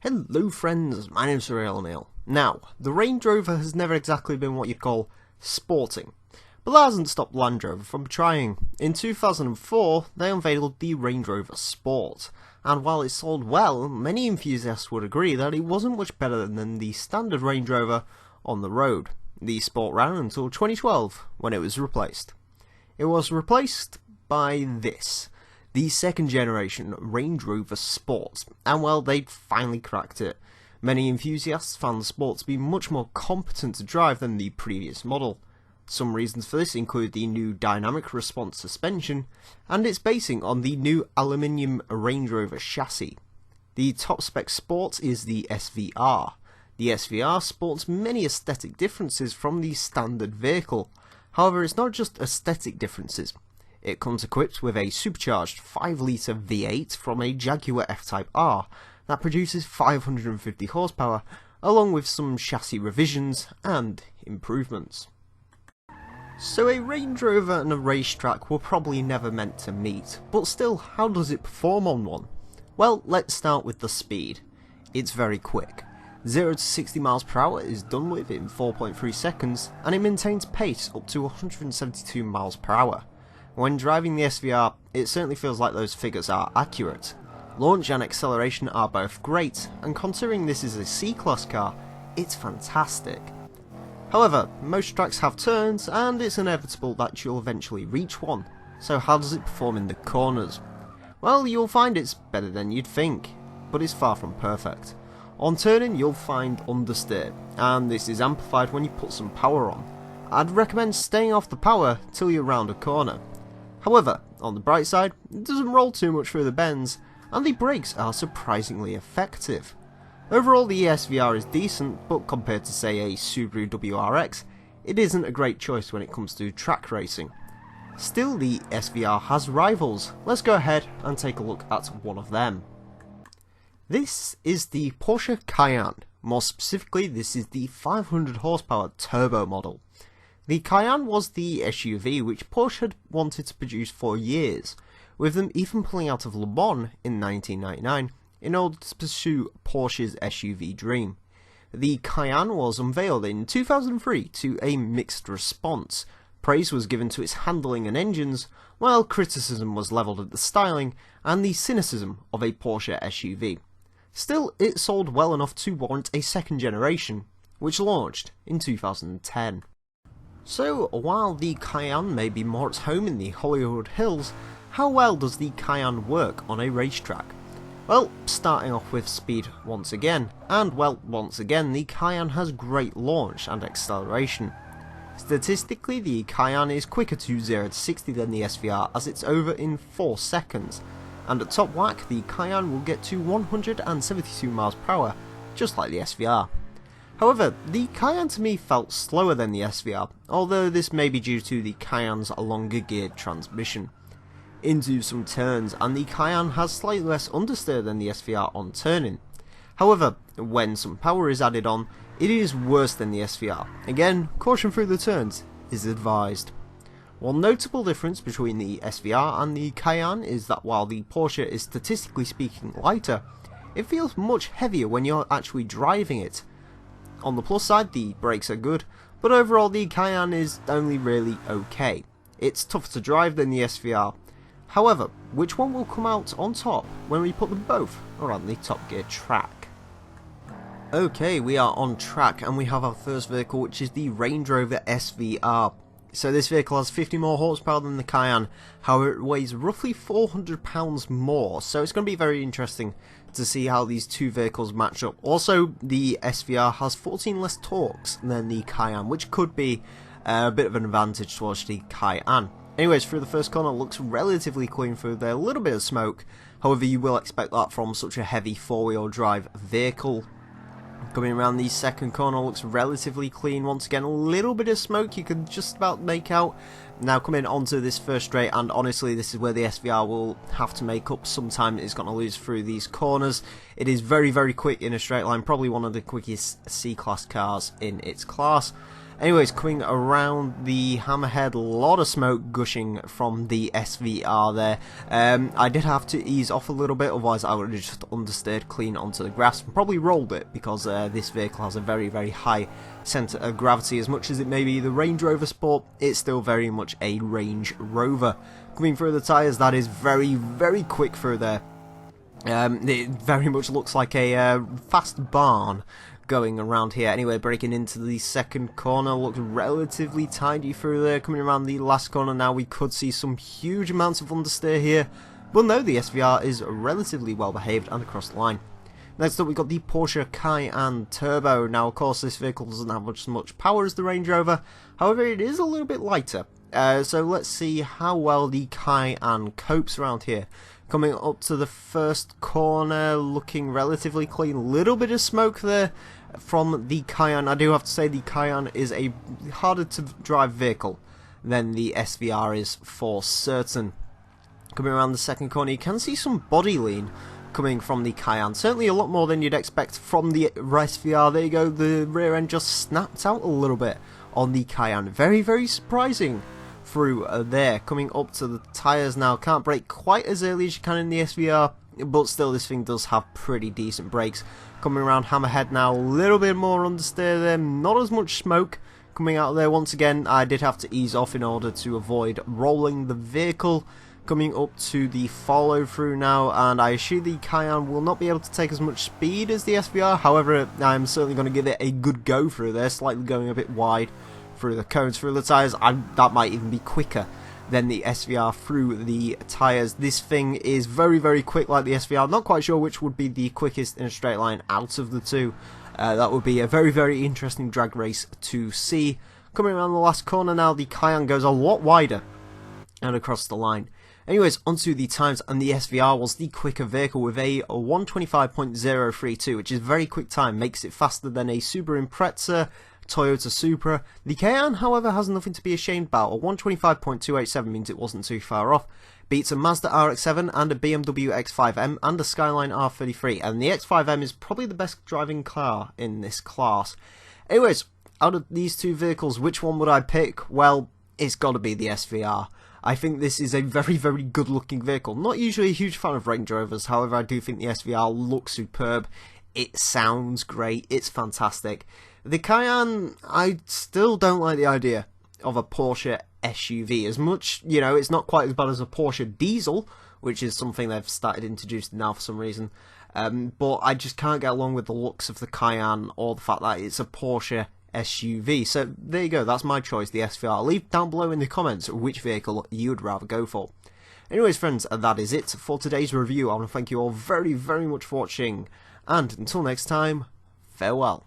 Hello friends, my name's Emile. Now, the Range Rover has never exactly been what you'd call sporting, but that hasn't stopped Land Rover from trying. In 2004, they unveiled the Range Rover Sport, and while it sold well, many enthusiasts would agree that it wasn't much better than the standard Range Rover on the road. The Sport ran until 2012, when it was replaced. It was replaced by this, the second generation Range Rover Sport, and well, they'd finally cracked it. Many enthusiasts found the Sport to be much more competent to drive than the previous model. Some reasons for this include the new dynamic response suspension, and its basing on the new aluminium Range Rover chassis. The top spec Sport is the SVR. The SVR sports many aesthetic differences from the standard vehicle. However, it's not just aesthetic differences. It comes equipped with a supercharged 5-litre V8 from a Jaguar F-Type R that produces 550 horsepower, along with some chassis revisions and improvements. So a Range Rover and a racetrack were probably never meant to meet, but still, how does it perform on one? Well, let's start with the speed. It's very quick. 0 to 60 miles per hour is done with in 4.3 seconds, and it maintains pace up to 172 miles per hour. When driving the SVR, it certainly feels like those figures are accurate. Launch and acceleration are both great, and considering this is a C-Class car, it's fantastic. However, most tracks have turns, and it's inevitable that you'll eventually reach one. So how does it perform in the corners? Well, you'll find it's better than you'd think, but it's far from perfect. On turning, you'll find understeer, and this is amplified when you put some power on. I'd recommend staying off the power till you're round a corner. However, on the bright side, it doesn't roll too much through the bends, and the brakes are surprisingly effective. Overall, the SVR is decent, but compared to say a Subaru WRX, it isn't a great choice when it comes to track racing. Still, the SVR has rivals. Let's go ahead and take a look at one of them. This is the Porsche Cayenne. More specifically, this is the 500 horsepower turbo model. The Cayenne was the SUV which Porsche had wanted to produce for years, with them even pulling out of Le Mans in 1999 in order to pursue Porsche's SUV dream. The Cayenne was unveiled in 2003 to a mixed response. Praise was given to its handling and engines, while criticism was levelled at the styling and the cynicism of a Porsche SUV. Still, it sold well enough to warrant a second generation, which launched in 2010. So, while the Cayenne may be more at home in the Hollywood Hills, how well does the Cayenne work on a racetrack? Well, starting off with speed once again, and well, once again, the Cayenne has great launch and acceleration. Statistically, the Cayenne is quicker to 0 to 60 than the SVR, as it's over in 4 seconds, and at top whack, the Cayenne will get to 172 miles per hour, just like the SVR. However, the Cayenne to me felt slower than the SVR, although this may be due to the Cayenne's longer geared transmission. Into some turns, and the Cayenne has slightly less understeer than the SVR on turning. However, when some power is added on, it is worse than the SVR. Again, caution through the turns is advised. One notable difference between the SVR and the Cayenne is that while the Porsche is statistically speaking lighter, it feels much heavier when you're actually driving it. On the plus side, the brakes are good, but overall the Cayenne is only really okay. It's tougher to drive than the SVR. However, which one will come out on top when we put them both around the Top Gear track? Okay, we are on track and we have our first vehicle, which is the Range Rover SVR. So this vehicle has 50 more horsepower than the Cayenne, however it weighs roughly 400 pounds more, so it's going to be very interesting to see how these two vehicles match up. Also, the SVR has 14 less torques than the Cayenne, which could be a bit of an advantage towards the Cayenne. Anyways, through the first corner, looks relatively clean through there, a little bit of smoke, however you will expect that from such a heavy four-wheel drive vehicle. Coming around the second corner, looks relatively clean. Once again, a little bit of smoke you can just about make out. Now coming onto this first straight, and honestly this is where the SVR will have to make up some time it's going to lose through these corners. It is very quick in a straight line, probably one of the quickest C-Class cars in its class. Anyways, coming around the hammerhead, a lot of smoke gushing from the SVR there. I did have to ease off a little bit, otherwise I would have just understeered clean onto the grass and probably rolled it, because this vehicle has a very, very high centre of gravity. As much as it may be the Range Rover Sport, it's still very much a Range Rover. Coming through the tyres, that is very, very quick through there. It very much looks like a fast barn going around here. Anyway, breaking into the second corner, looks relatively tidy through there. Coming around the last corner now, we could see some huge amounts of understeer here, but no, the SVR is relatively well behaved and across the line. Next up, we've got the Porsche Cayenne Turbo. Now, of course, this vehicle doesn't have as much power as the Range Rover, however, it is a little bit lighter. So let's see how well the Cayenne copes around here. Coming up to the first corner, looking relatively clean. Little bit of smoke there from the Cayenne. I do have to say the Cayenne is a harder to drive vehicle than the SVR is for certain. Coming around the second corner, you can see some body lean coming from the Cayenne. Certainly a lot more than you'd expect from the SVR. There you go, the rear end just snapped out a little bit on the Cayenne. Very, very surprising through there. Coming up to the tyres now, can't brake quite as early as you can in the SVR, but still this thing does have pretty decent brakes. Coming around hammerhead now, a little bit more understeer there, not as much smoke coming out there. Once again, I did have to ease off in order to avoid rolling the vehicle. Coming up to the follow through now, and I assume the Cayenne will not be able to take as much speed as the SVR, however I'm certainly going to give it a good go through there, slightly going a bit wide through the cones, through the tyres. That might even be quicker than the SVR through the tyres. This thing is very, very quick like the SVR. Not quite sure which would be the quickest in a straight line out of the two. That would be a very, very interesting drag race to see. Coming around the last corner now, the Cayenne goes a lot wider and across the line. Anyways, onto the times, and the SVR was the quicker vehicle with a 125.032, which is a very quick time, makes it faster than a Subaru Impreza, Toyota Supra. The Cayenne, however, has nothing to be ashamed about. A 125.287 means it wasn't too far off. Beats a Mazda RX-7 and a BMW X5M and a Skyline R33, and the X5M is probably the best driving car in this class. Anyways, out of these two vehicles, which one would I pick? Well, it's got to be the SVR. I think this is a very, very good looking vehicle. Not usually a huge fan of Range Rovers, however I do think the SVR looks superb. It sounds great, it's fantastic. The Cayenne, I still don't like the idea of a Porsche SUV. As much, you know, it's not quite as bad as a Porsche diesel, which is something they've started introducing now for some reason. But I just can't get along with the looks of the Cayenne or the fact that it's a Porsche SUV. So there you go, that's my choice, the SVR. Leave down below in the comments which vehicle you would rather go for. Anyways friends, that is it for today's review. I want to thank you all very, very much for watching, and until next time, farewell.